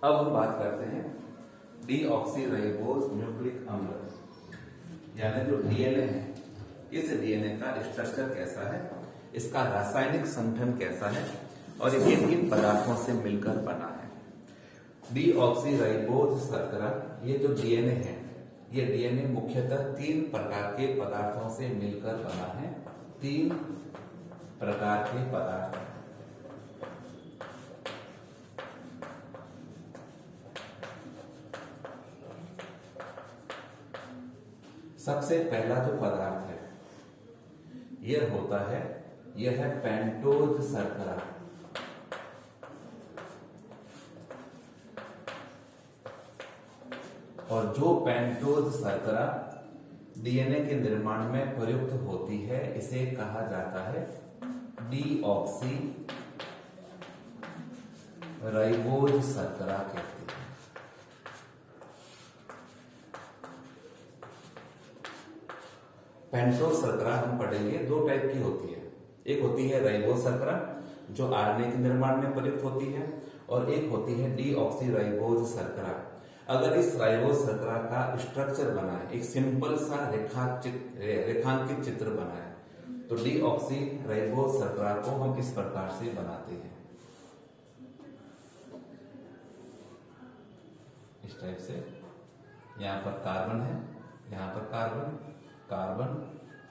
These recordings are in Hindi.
अब हम बात करते हैं डीऑक्सीराइबोज न्यूक्लिक अम्ल यानी जो डीएनए है, इस डीएनए का स्ट्रक्चर कैसा है, इसका रासायनिक संगठन कैसा है और ये किन पदार्थों से मिलकर बना है। डीऑक्सीराइबोज शर्करा, ये जो डीएनए है, ये डीएनए मुख्यतः 3 प्रकार के पदार्थों से मिलकर बना है। 3 प्रकार के पदार्थ। सबसे पहला जो पदार्थ है यह होता है, यह है पेंटोज शर्करा। और जो पेंटोज शर्करा डीएनए के निर्माण में प्रयुक्त होती है, इसे कहा जाता है डीऑक्सी राइबोज शर्करा कहते हैं। पेंटोज शर्करा हम पढ़ेंगे 2 टाइप की होती है। एक होती है राइबोज शर्करा जो आरएनए के निर्माण में प्रयुक्त होती है, और एक होती है डीऑक्सी राइबोज शर्करा। अगर इस राइबोज शर्करा का स्ट्रक्चर बना है, एक सिंपल सा रेखांकित चित्र बना है, तो डीऑक्सी राइबोज शर्करा को हम इस प्रकार से बनाते हैं, इस टाइप से। यहां पर कार्बन है, यहां पर कार्बन, कार्बन,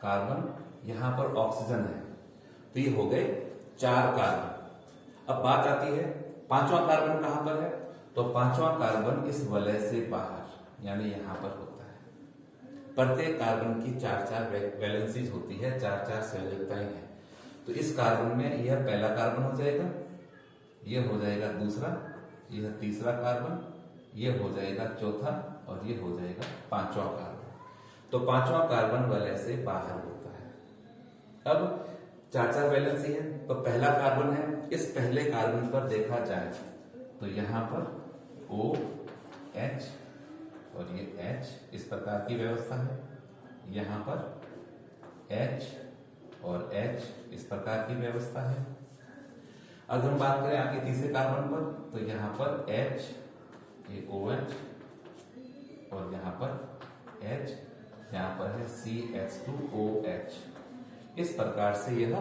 कार्बन, यहां पर ऑक्सीजन है, तो ये हो गए 4 कार्बन। अब बात आती है 5वां कार्बन कहां पर है, तो 5वां कार्बन इस वलय से बाहर यानी यहां पर होता है। प्रत्येक कार्बन की 4-4 वैलेंसीज होती है, 4-4 संयोजकताएं हैं। तो इस कार्बन में यह पहला कार्बन हो जाएगा, यह हो जाएगा दूसरा, यह तीसरा कार्बन, यह हो जाएगा चौथा, और यह हो जाएगा 5वां कार्बन। तो 5वां कार्बन वलय से बाहर होता है। अब 4-4 वैलेंसी है, तो पहला कार्बन है, इस पहले कार्बन पर देखा जाए तो यहां पर OH और ये H, इस प्रकार की व्यवस्था है। यहां पर H और H, इस प्रकार की व्यवस्था है। अगर हम बात करें आगे तीसरे कार्बन पर, तो यहां पर H, ये OH, और यहां पर H, यहां पर है CH2OH। इस प्रकार से यह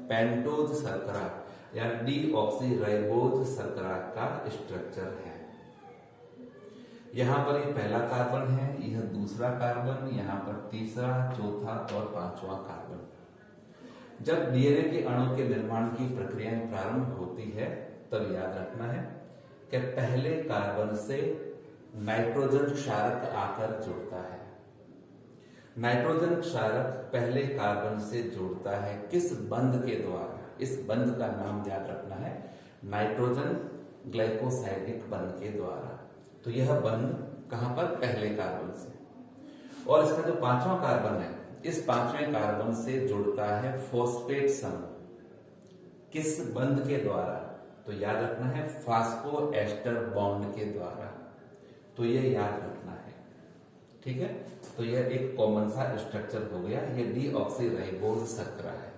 पेंटोज शर्करा या डीऑक्सीराइबोज शर्करा का स्ट्रक्चर है। यहां पर ये पहला कार्बन है, यह दूसरा कार्बन, यहां पर तीसरा, चौथा और 5वां कार्बन। जब डीएनए के अणु के निर्माण की प्रक्रिया प्रारंभ होती है, तब याद रखना है कि पहले कार्बन से नाइट्रोजन क्षारक आकर जुड़ता है। नाइट्रोजन क्षारक पहले कार्बन से जुड़ता है, किस बंध के द्वारा? इस बंध का नाम याद रखना है, नाइट्रोजन ग्लाइकोसाइडिक बंध के द्वारा। तो यह बंध कहां पर? पहले कार्बन से। और इसका जो 5वां कार्बन है, इस 5वें कार्बन से जुड़ता है फॉस्फेट समूह। किस बंध के द्वारा? तो याद रखना है फास्फो एस्टर बॉन्ड के द्वारा। तो यह याद रखना है, ठीक है। तो यह एक कॉमन सा स्ट्रक्चर हो गया, यह डीऑक्सीराइबोज शर्करा है।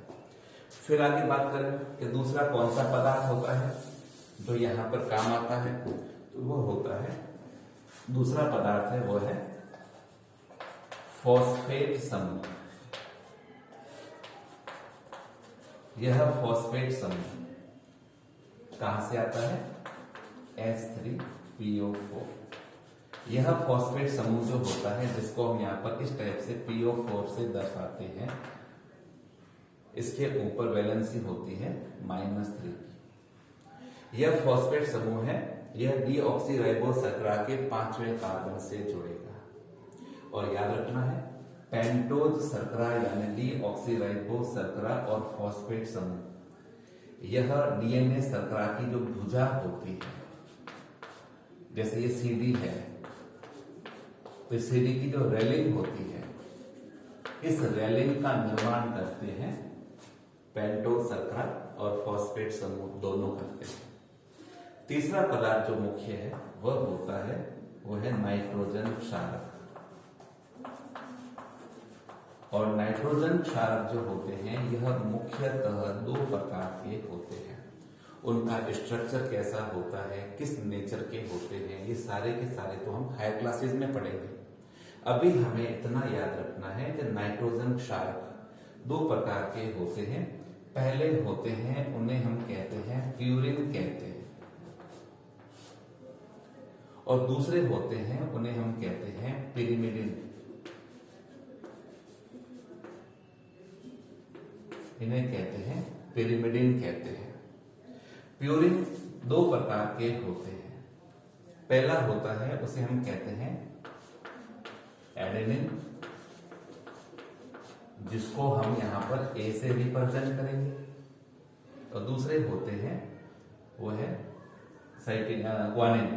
फिर आगे बात करें कि दूसरा कौन सा पदार्थ होता है जो यहां पर काम आता है, तो वो होता है, दूसरा पदार्थ है वो है फॉस्फेट समूह। यह फॉस्फेट समूह कहां से आता है? H3PO4। यह फॉस्फेट समूह जो होता है, जिसको हम यहां पर इस टाइप से PO4 से दर्शाते हैं, इसके ऊपर वैलेंसी होती है -3। यह फॉस्फेट समूह है, यह डीऑक्सीराइबोज शर्करा के 5वें कार्बन से जुड़ेगा। और याद रखना है पेंटोज शर्करा यानी डीऑक्सीराइबोज शर्करा और फॉस्फेट समूह, यह डीएनए शर्करा की जो भुजा होती है, जैसे ये सीडी है, तो सीडी की जो रेलिंग होती है, इस रेलिंग का निर्माण करते हैं पेंटोज शर्करा और फॉस्फेट समूह दोनों करते हैं। तीसरा पदार्थ जो मुख्य है वह होता है, वो है नाइट्रोजन क्षारक। और नाइट्रोजन क्षारक जो होते हैं यह मुख्यतः 2 प्रकार के होते हैं। उनका स्ट्रक्चर कैसा होता है, किस नेचर के होते हैं, ये सारे के सारे तो हम हायर क्लासेस में पढ़ेंगे। अभी हमें इतना याद रखना है कि नाइट्रोजन क्षारक दो प्रकार के होते हैं। पहले होते हैं उन्हें हम कहते हैं प्यूरिन कहते हैं, और दूसरे होते हैं उन्हें हम कहते हैं पिरिमिडिन। इन्हें कहते हैं पिरिमिडिन कहते हैं। प्यूरिन दो प्रकार के होते हैं। पहला होता है उसे हम कहते हैं एडेनिन, जिसको हम यहां पर ए से रिप्रेजेंट करेंगे, और दूसरे होते हैं वो है ग्वानिन,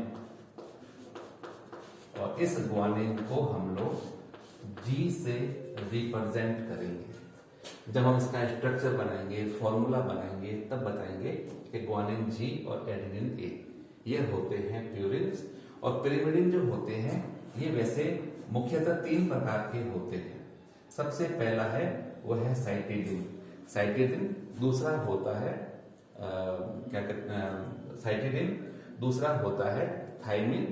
और इस ग्वानिन को हम लोग जी से रिप्रेजेंट करेंगे। जब हम इसका स्ट्रक्चर बनाएंगे, फॉर्मूला बनाएंगे, तब बताएंगे कि ग्वानिन जी और एडेनिन ए ये होते हैं प्यूरिन्स। और पिरिमिडिन जो होते हैं ये वैसे मुख्यतः तीन प्रकार के होते हैं। सबसे पहला है वो है साइटिडिन, दूसरा होता है साइटिडिन, दूसरा होता है थाइमिन,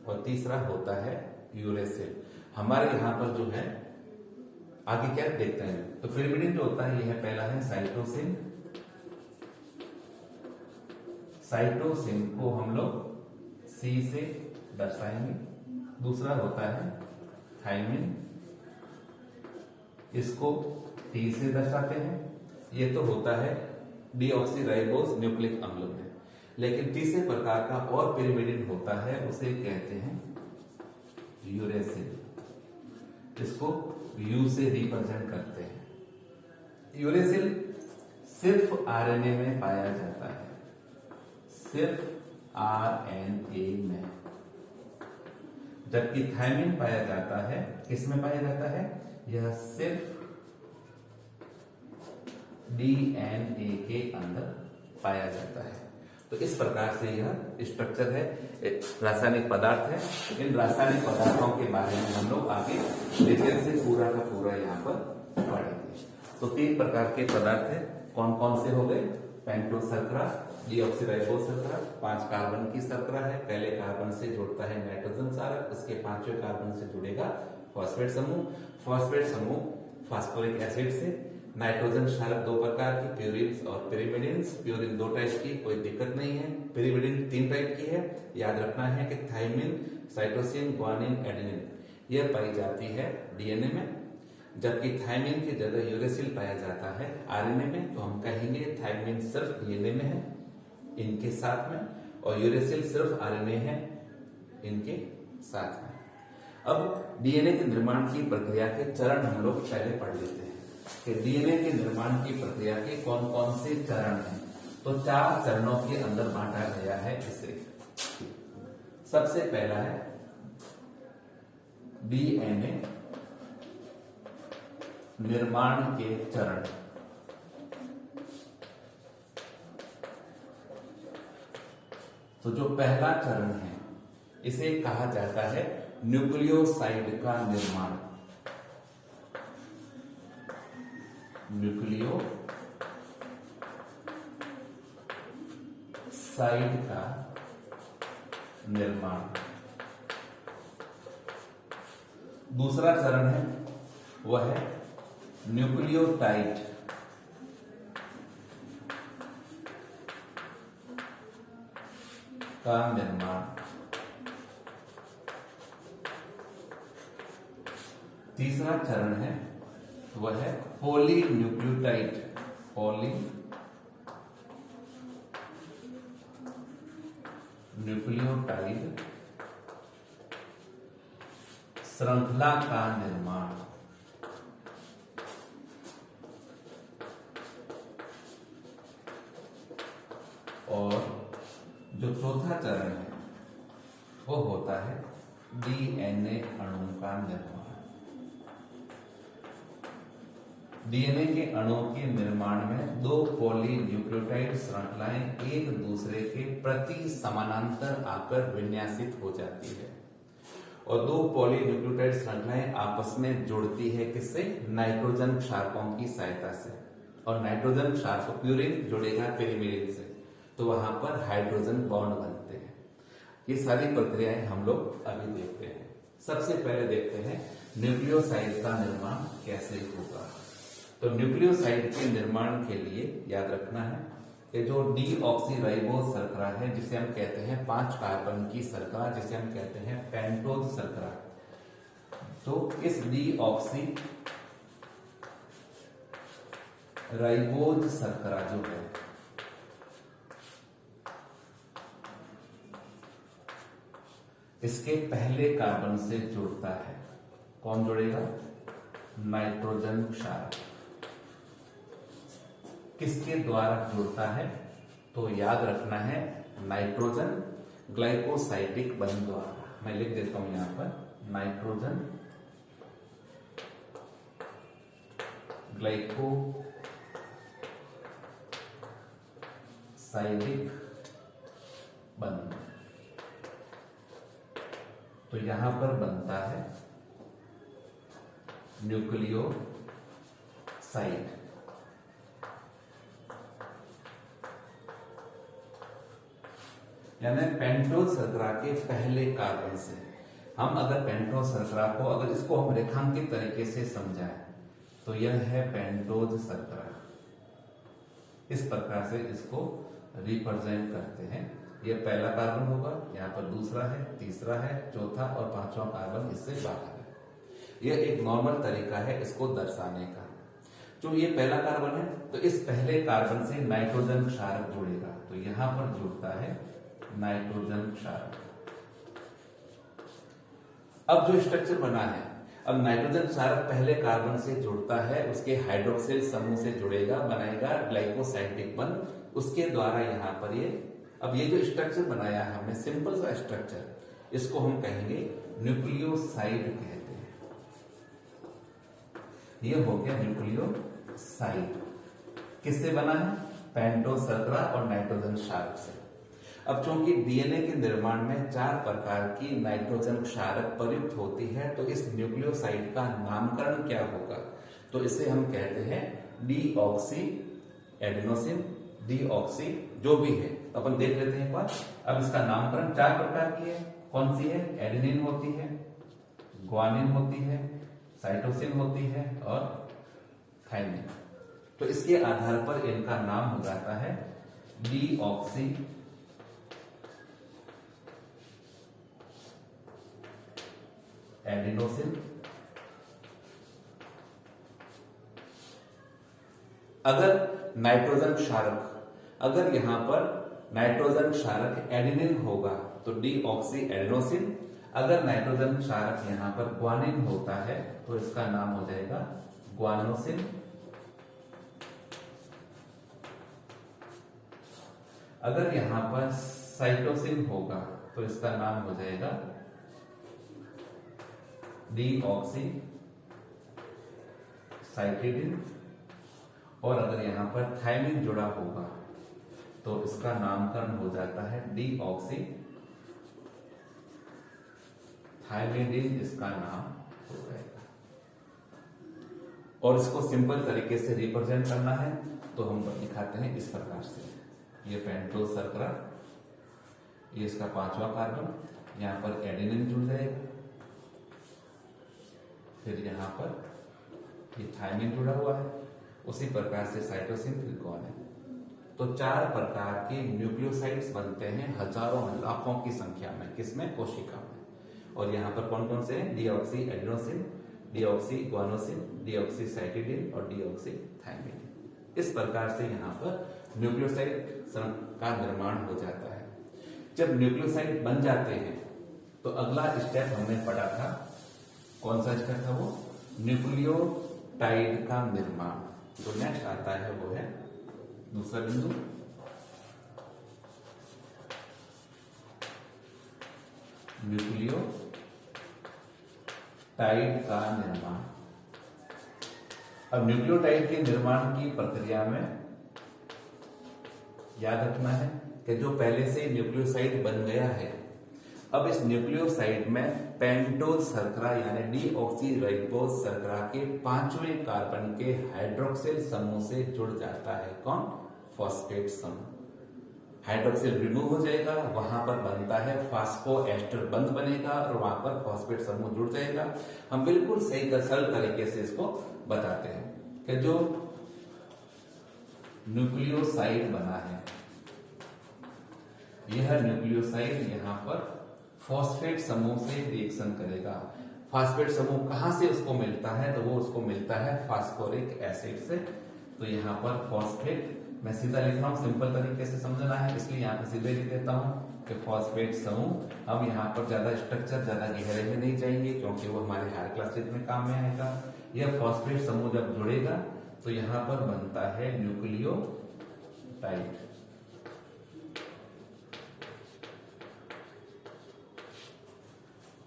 और तीसरा होता है यूरेसिल। हमारे यहाँ पर जो है आगे क्या देखते हैं, तो पिरिमिडिन जो होता है ये है, पहला है साइटोसिन। साइटोसिन को हम लोग सी से दर्शाएंगे। दूसरा होता है थाइमिन, इसको टी से दर्शाते हैं। ये तो होता है डीऑक्सीराइबोस न्यूक्लिक अम्ल में। लेकिन तीसरे प्रकार का और पिरिमिडिन होता है, उसे कहते हैं यूरेसिल, इसको यू से रिप्रेजेंट करते हैं। यूरेसिल सिर्फ आरएनए में पाया जाता है, सिर्फ आरएनए में, जबकि थाइमिन पाया जाता है, किसमें पाया जाता है, यह सिर्फ डीएनए के अंदर पाया जाता है। तो इस प्रकार से यह स्ट्रक्चर है, रासायनिक पदार्थ है। इन रासायनिक पदार्थों के बारे में हम लोग आगे डिटेल से पूरा का पूरा यहाँ पर पढ़ेंगे। तो तीन प्रकार के पदार्थ है, कौन कौन से हो गए, पेंटोस शर्करा, डीऑक्सीराइबोस शर्करा, 5 कार्बन की शर्करा है। पहले कार्बन से जुड़ता है नाइट्रोजन क्षारक, उसके 5वें कार्बन से जुड़ेगा फॉस्फेट समूह। फॉस्फेट समूह फास्फोरिक एसिड से। नाइट्रोजन क्षारक दो प्रकार की, प्यूरिन्स और पिरिमिडिन्स। प्यूरिन 2 टाइप की, कोई दिक्कत नहीं है। पिरिमिडिन 3 टाइप की है। याद रखना है कि थाइमिन, साइटोसिन, ग्वानिन, एडेनिन यह पाई जाती है डीएनए में, जबकि थाइमिन की जगह यूरेसिल पाया जाता है आरएनए में। तो हम कहेंगे थाइमिन सिर्फ डीएनए में है इनके साथ में, और यूरेसिल सिर्फ आरएनए है इनके साथ में। अब डीएनए के निर्माण की प्रक्रिया के चरण हम लोग पहले पढ़ लेते हैं कि डीएनए के निर्माण की प्रक्रिया के कौन कौन से चरण हैं। तो 4 चरणों के अंदर बांटा गया है इसे। सबसे पहला है डीएनए निर्माण के चरण। तो जो पहला चरण है इसे कहा जाता है न्यूक्लियोसाइड का निर्माण। न्यूक्लियोसाइड का निर्माण। दूसरा चरण है वह है न्यूक्लियोटाइड का निर्माण। तीसरा चरण है वह है पॉलीन्यूक्लियोटाइड श्रृंखला का निर्माण। और जो चौथा चरण है वो होता है डीएनए अणु का निर्माण। डीएनए के अणुओं के निर्माण में 2 पॉलीन्यूक्लियोटाइड श्रृंखलाएं एक दूसरे के प्रति समानांतर आकर विन्यासित हो जाती है, और 2 पॉलीन्यूक्लियोटाइड श्रृंखलाएं आपस में जुड़ती है किससे, नाइट्रोजन क्षारकों की सहायता से। और नाइट्रोजन क्षारक प्यूरिन जुड़ेगा पिरिमिडिन से। तो तो वहां पर हाइड्रोजन बॉन्ड बनते हैं। ये सारी प्रक्रियाएं हम लोग अभी देखते हैं। सबसे पहले देखते हैं न्यूक्लियोसाइड का निर्माण कैसे होगा। तो न्यूक्लियोसाइड के निर्माण के लिए याद रखना है कि जो डीऑक्सीराइबोज शर्करा है, जिसे हम कहते हैं 5 कार्बन की शर्करा, जिसे हम कहते हैं पेंटोज शर्करा, तो इस डीऑक्सीराइबोज शर्करा जो है इसके पहले कार्बन से जुड़ता है। कौन जुड़ेगा? नाइट्रोजन क्षारक। किसके द्वारा जुड़ता है? तो याद रखना है नाइट्रोजन ग्लाइकोसाइडिक बंध द्वारा। मैं लिख देता हूं यहां पर नाइट्रोजन ग्लाइकोसाइडिक बंध। तो यहां पर बनता है न्यूक्लियोसाइड। यानी पेंटोज शर्करा के पहले कार्बन से हम अगर पेंटोज शर्करा को अगर इसको हम रेखांकित तरीके से समझाएं तो यह है पेंटोज शर्करा। इस प्रकार से इसको रिप्रेजेंट करते हैं। यह पहला कार्बन होगा, यहाँ पर दूसरा है, तीसरा है, चौथा और पांचवा कार्बन इससे बाहर है। यह एक नॉर्मल तरीका है इसको दर्शाने का। जो ये पहला कार्बन है तो इस पहले कार्बन से नाइट्रोजन क्षारक जुड़ेगा, तो यहां पर जुड़ता है नाइट्रोजन क्षारक। अब जो स्ट्रक्चर बना है, अब नाइट्रोजन क्षारक पहले कार्बन से जुड़ता है, उसके हाइड्रोक्सिल समूह से जुड़ेगा, बनाएगा ग्लाइकोसाइडिक बंध। उसके द्वारा यहाँ पर अब ये जो स्ट्रक्चर बनाया है हमने, सिंपल सा स्ट्रक्चर, इसको हम कहेंगे न्यूक्लियोसाइड कहते हैं। ये हो गया न्यूक्लियोसाइड। किससे बना है? पेंटोज शर्करा और नाइट्रोजन क्षारक से। अब चूंकि डीएनए के निर्माण में 4 प्रकार की नाइट्रोजन क्षारक प्रयुक्त होती है, तो इस न्यूक्लियोसाइड का नामकरण क्या होगा? तो इसे हम कहते हैं डीऑक्सी एडेनोसिन, डीऑक्सी जो भी है अपन देख लेते हैं एक बार। अब इसका नामकरण 4 प्रकार की है। कौन सी है? एडेनिन होती है, ग्वानिन होती है, साइटोसिन होती है और थाइमिन। तो इसके आधार पर इनका नाम हो जाता है डीऑक्सी एडेनोसिन। अगर नाइट्रोजन क्षारक, अगर यहां पर नाइट्रोजन क्षारक एडेनिन होगा तो डीऑक्सी एडेनोसिन। अगर नाइट्रोजन क्षारक यहां पर ग्वानिन होता है तो इसका नाम हो जाएगा ग्वानोसिन। अगर यहां पर साइटोसिन होगा तो इसका नाम हो जाएगा डीऑक्सी साइटिडिन। और अगर यहां पर थायमिन जुड़ा होगा तो इसका नामकरण हो जाता है डीऑक्सी थायमिडिन, इसका नाम हो जाएगा। और इसको सिंपल तरीके से रिप्रेजेंट करना है तो हम दिखाते हैं इस प्रकार से। ये पेंटोज शर्करा, ये इसका 5वां कार्बन, यहां पर एडेनिन जुड़ जाएगा, फिर यहां पर ये थायमिन जुड़ा हुआ है, उसी प्रकार से साइटोसिन, फिर ग्वानिन। तो 4 प्रकार के न्यूक्लियोसाइड्स बनते हैं हजारों लाखों की संख्या में। किसमें? कोशिका में। और यहाँ पर कौन कौन से हैं? Deoxy adenosine, deoxy guanosine, deoxy cytidine और डीऑक्सी थायमिडिन। इस प्रकार से यहाँ पर न्यूक्लियोसाइड का निर्माण हो जाता है। जब न्यूक्लियोसाइड बन जाते हैं तो अगला स्टेप हमने पढ़ा था, कौन सा स्टेप था वो? न्यूक्लियोटाइड का निर्माण। जो नेक्स्ट आता है वो है दूसरा बिंदु, न्यूक्लियोटाइड का निर्माण। अब न्यूक्लियोटाइड के निर्माण की प्रक्रिया में याद रखना है कि जो पहले से न्यूक्लियोसाइड बन गया है, अब इस न्यूक्लियोसाइड में पेंटोज शर्करा यानी डीऑक्सीराइबोज शर्करा के 5वें कार्बन के हाइड्रोक्सिल समूह से जुड़ जाता है। कौन? फॉस्फेट समूह। हाइड्रोक्सिल रिमूव हो जाएगा, वहां पर बनता है फास्फोएस्टर बंध बनेगा और वहां पर फॉस्फेट समूह जुड़ जाएगा। हम बिल्कुल सही सरल तरीके से इसको बताते हैं कि जो न्यूक्लियोसाइड बना है, यह न्यूक्लियोसाइड यहां पर फॉस्फेट समूह से रिएक्शन करेगा। फॉस्फेट समूह कहां से उसको मिलता है, तो वो उसको मिलता है फास्फोरिक एसिड से। तो यहाँ पर फॉस्फेट, मैं सीधा लिख रहा हूं, सिंपल तरीके से समझना है इसलिए यहाँ पे सीधे लिख देता हूं कि फॉस्फेट समूह। हम यहाँ पर ज्यादा स्ट्रक्चर, ज्यादा गहरे में नहीं जाएंगे क्योंकि वो हमारे हायर क्लासेज में काम में आएगा। यह फॉस्फेट समूह जब जुड़ेगा तो यहाँ पर बनता है न्यूक्लियोटाइड।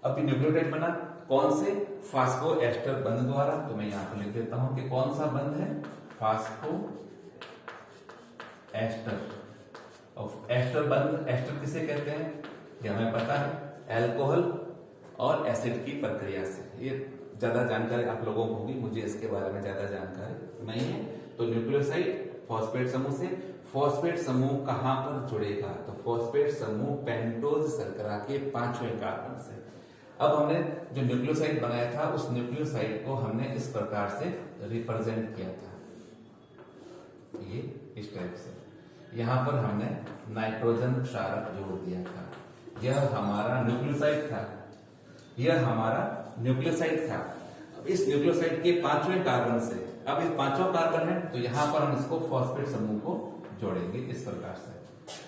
अब न्यूक्लियोटाइड बना कौन से, फास्फोएस्टर बंध द्वारा। तो मैं यहां पर लिख देता हूं कि कौन सा बंध है, फास्फो एस्टर। और एस्टर बंध, एस्टर किसे कहते हैं ये हमें पता है, अल्कोहल और एसिड की प्रक्रिया से। ये ज्यादा जानकारी आप लोगों को होगी, मुझे इसके बारे में ज्यादा जानकारी नहीं है। तो न्यूक्लियोसाइड फॉस्फेट समूह से, फॉस्फेट समूह कहां पर जुड़ेगा, तो फॉस्फेट समूह पेंटोज शर्करा के 5वें कार्बन से। अब हमने जो न्यूक्लियोसाइड बनाया था उस न्यूक्लियोसाइड को हमने इस प्रकार से रिप्रेजेंट किया था, ये इस टाइप से। यहां पर हमने नाइट्रोजन क्षारक जोड़ दिया था। यह हमारा न्यूक्लियोसाइड था, यह हमारा न्यूक्लियोसाइड था। अब इस न्यूक्लियोसाइड के 5वें कार्बन से, अब ये 5वां कार्बन है तो यहां पर हम इसको फॉस्फेट समूह को जोड़ेंगे इस प्रकार से।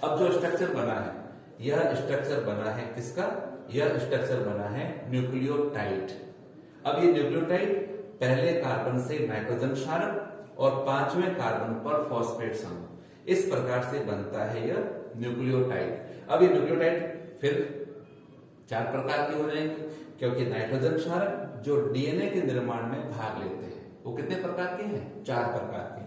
अब जो स्ट्रक्चर बना है, यह स्ट्रक्चर बना है किसका, यह स्ट्रक्चर बना है न्यूक्लियोटाइड। अब ये न्यूक्लियोटाइड पहले कार्बन से नाइट्रोजन क्षारक और 5वें कार्बन पर फॉस्फेट समूह, इस प्रकार से बनता है यह न्यूक्लियोटाइड। अब ये न्यूक्लियोटाइड फिर 4 प्रकार के हो जाएंगे क्योंकि नाइट्रोजन क्षारक जो डीएनए के निर्माण में भाग लेते हैं वो कितने प्रकार के हैं, 4 प्रकार के।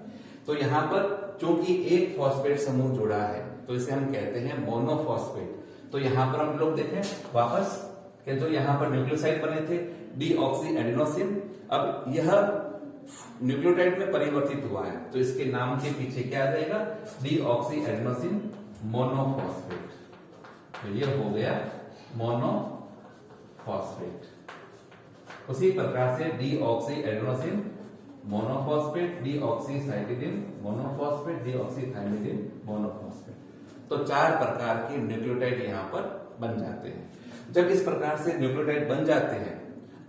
तो यहां पर चूंकि एक फॉस्फेट समूह जुड़ा है तो इसे हम कहते हैं मोनोफॉस्फेट। तो यहां पर हम लोग देखें वापस कि जो यहां पर न्यूक्लियोसाइड बने थे डीऑक्सी एडेनोसिन, अब यह न्यूक्लियोटाइड में परिवर्तित हुआ है तो इसके नाम के पीछे क्या आ जाएगा, डीऑक्सी एडेनोसिन मोनोफॉस्फेट। तो ये हो गया मोनोफॉस्फेट। उसी प्रकार से deoxy adenosine monophosphate, deoxycytidine monophosphate, deoxythymidine monophosphate. तो 4 प्रकार के न्यूक्लियोटाइड यहां पर बन जाते हैं। जब इस प्रकार से न्यूक्लियोटाइड बन जाते हैं,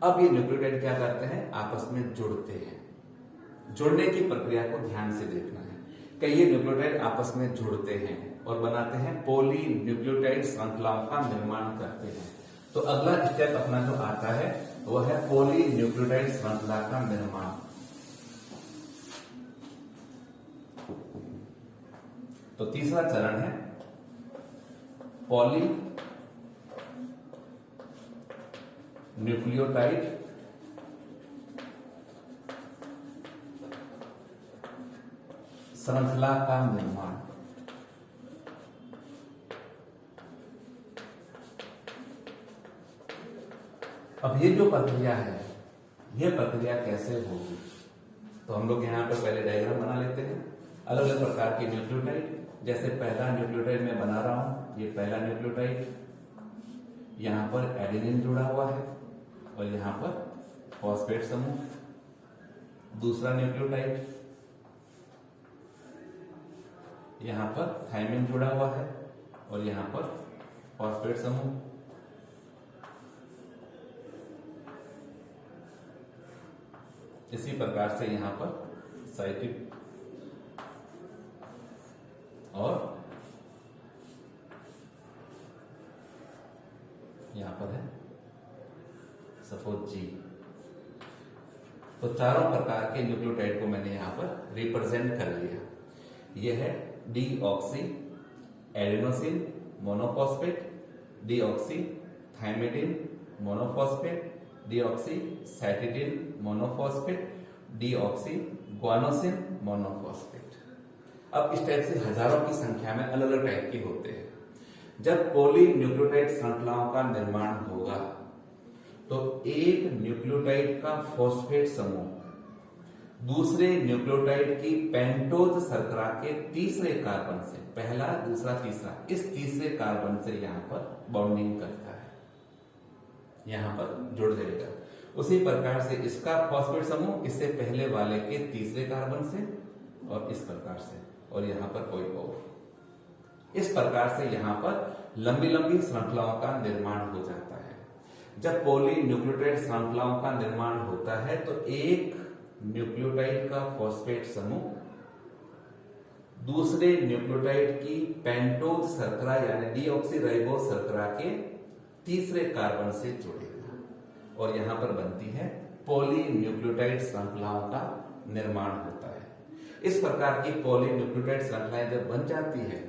अब ये न्यूक्लियोटाइड क्या करते हैं, आपस में जुड़ते हैं। जुड़ने की प्रक्रिया को ध्यान से देखना है कि ये न्यूक्लियोटाइड आपस में जुड़ते हैं और बनाते हैं पॉली न्यूक्लियोटाइड श्रृंखलाओं का निर्माण करते हैं। तो अगला स्टेप अपना जो आता है वह है पॉली न्यूक्लियोटाइड श्रृंखला का निर्माण। तो तीसरा चरण है पॉली न्यूक्लियोटाइड श्रृंखला का निर्माण। अब ये जो प्रक्रिया है, यह प्रक्रिया कैसे होगी, तो हम लोग यहां पर पहले डायग्राम बना लेते हैं। अलग अलग प्रकार के न्यूक्लियोटाइड, जैसे पहला न्यूक्लियोटाइड मैं बना रहा हूं, ये पहला न्यूक्लियोटाइड, यहां पर एडेनिन जुड़ा हुआ है और यहां पर फॉस्फेट समूह। दूसरा न्यूक्लियोटाइड, यहां पर थायमिन जुड़ा हुआ है और यहां पर फॉस्फेट समूह। इसी प्रकार से यहां पर साइटिक और यहां पर है सपोज जी। तो चारों प्रकार के न्यूक्लियोटाइड को मैंने यहां पर रिप्रेजेंट कर लिया। यह है deoxy adenosine monophosphate, deoxy thymidine monophosphate, deoxycytidine monophosphate, deoxy guanosine monophosphate. अब इस टाइप से हजारों की संख्या में अलग अलग टाइप के होते हैं। जब पॉली न्यूक्लियोटाइड श्रृंखलाओं का निर्माण होगा तो एक न्यूक्लियोटाइड का फॉस्फेट समूह दूसरे न्यूक्लियोटाइड की पेंटोज शर्करा के तीसरे कार्बन से, पहला दूसरा तीसरा, इस तीसरे कार्बन से यहां पर बॉन्डिंग करता है, यहां पर जुड़ जाएगा। उसी प्रकार से इसका फॉस्फेट समूह इससे पहले वाले के तीसरे कार्बन से और इस प्रकार से, और यहां पर कोई और। इस प्रकार से यहां पर लंबी लंबी श्रृंखलाओं का निर्माण हो जाता है। जब पॉली न्यूक्लियोटाइड श्रृंखलाओं का निर्माण होता है तो एक न्यूक्लियोटाइड का फॉस्फेट समूह दूसरे न्यूक्लियोटाइड की पेंटोज शर्करा यानी डीऑक्सीराइबोज शर्करा के तीसरे कार्बन से जुड़ेगा और यहां पर बनती है पॉली न्यूक्लियोटाइड श्रृंखलाओं का निर्माण होता है। इस प्रकार की पॉली न्यूक्लियोटाइड श्रृंखलाएं जब बन जाती है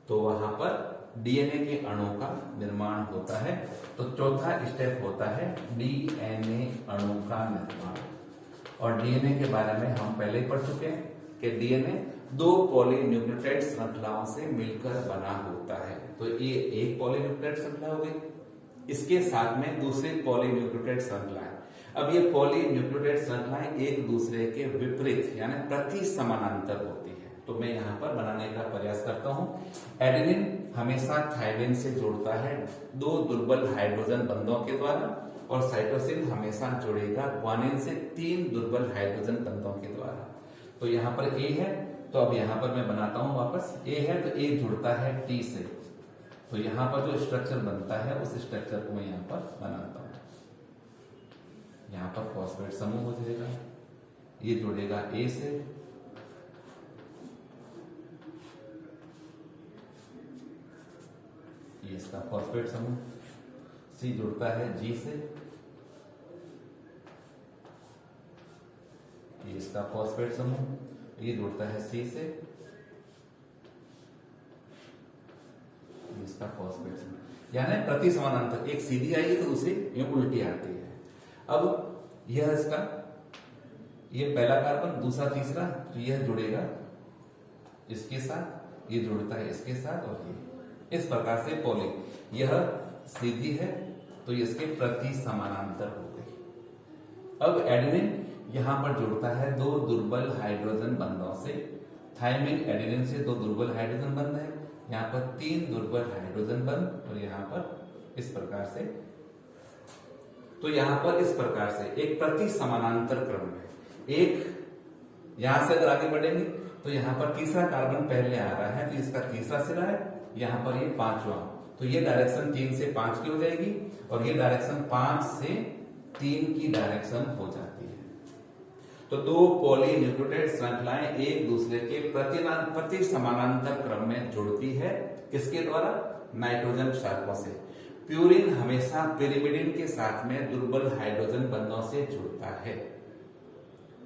तो वहां पर डीएनए के अणु का निर्माण होता है। तो चौथा स्टेप होता है डीएनए अणु का निर्माण। और डीएनए के बारे में हम पहले ही पढ़ चुके हैं कि डीएनए दो पॉलीन्यूक्लियोटाइड श्रृंखलाओं से मिलकर बना होता है। तो ये एक पॉलीन्यूक्लियोटाइड श्रृंखला हो गई, इसके साथ में दूसरी पॉलीन्यूक्लियोटाइड श्रृंखला है। अब ये पॉलीन्यूक्लियोटाइड श्रृंखलाएं एक दूसरे के विपरीत यानी प्रति समानांतर होती है। तो मैं यहां पर बनाने का प्रयास करता हूं। एडेनिन हमेशा थायमिन से जोड़ता है दो दुर्बल हाइड्रोजन बंधों के द्वारा, और साइटोसिन हमेशा जुड़ेगा ग्वानिन से तीन दुर्बल हाइड्रोजन बंधों के द्वारा। तो यहां पर ए है, तो अब यहां पर मैं बनाता हूं वापस। ए है तो ए जुड़ता है टी से, तो यहां पर जो स्ट्रक्चर बनता है उस स्ट्रक्चर को मैं यहां पर बनाता हूं। यहां पर फॉस्फेट समूह हो जाएगा, ये जुड़ेगा ए से, ये इसका फॉस्फेट समूह, सी जुड़ता है जी से, ये इसका फॉस्फेट समूह, ये जुड़ता है सी से, ये इसका फॉस्फेट समूह। यानी प्रति समानांतर, एक सीधी आई है तो दूसरी ये उल्टी आती है। अब यह इसका, ये पहला कार्बन दूसरा तीसरा, तो यह जुड़ेगा इसके साथ, ये जुड़ता है इसके साथ, और ये इस प्रकार से पॉली, यह सीधी है तो इसके प्रति समानांतर हो गई। अब एडेनिन यहां पर जुड़ता है दो दुर्बल हाइड्रोजन बंधों से। थायमिन एडेनिन से दो दुर्बल हाइड्रोजन बंध है, यहां पर तीन दुर्बल हाइड्रोजन बंध, और यहां पर इस प्रकार से। तो यहां पर इस प्रकार से एक प्रति समानांतर क्रम में, एक यहां से अगर आगे बढ़ेंगे तो यहां पर तीसरा कार्बन पहले आ रहा है तो इसका तीसरा सिरा है, यहां पर ये पांचवा, तो ये डायरेक्शन 3 से 5 की हो जाएगी, और ये डायरेक्शन 5 से 3 की डायरेक्शन हो जाती है। तो दो पॉलीन्यूक्लियोटाइड श्रृंखलाएं एक दूसरे के प्रति समानांतर क्रम में जुड़ती है, किसके द्वारा? नाइट्रोजन शाखाओं से। प्यूरिन हमेशा पिरिमिडिन के साथ में दुर्बल हाइड्रोजन बंधों से जुड़ता है।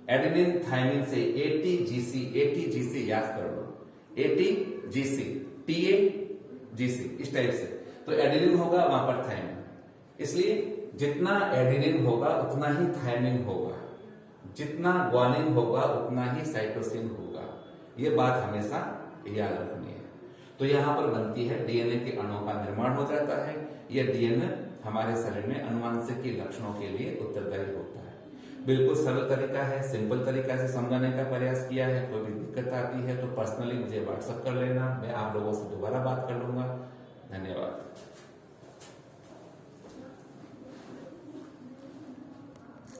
एडेनिन थायमिन से एटीजीसी याद कर लो, एटीजीसी, टीएजीसी, इस टाइप से। तो एडेनिन होगा वहां पर थायमिन, इसलिए जितना एडेनिन होगा उतना ही थायमिन होगा, जितना ग्वानिन होगा उतना ही साइटोसिन होगा। ये बात हमेशा याद रखनी है। तो यहां पर बनती है डीएनए के अणुओं का निर्माण हो जाता है। यह डीएनए हमारे शरीर में अनुवांशिकी लक्षणों के लिए उत्तरदायी होता है। बिल्कुल सरल तरीका है, सिंपल तरीका से समझाने का प्रयास किया है। कोई भी दिक्कत आती है तो पर्सनली मुझे व्हाट्सएप कर लेना, मैं आप लोगों से दोबारा बात कर लूंगा। धन्यवाद।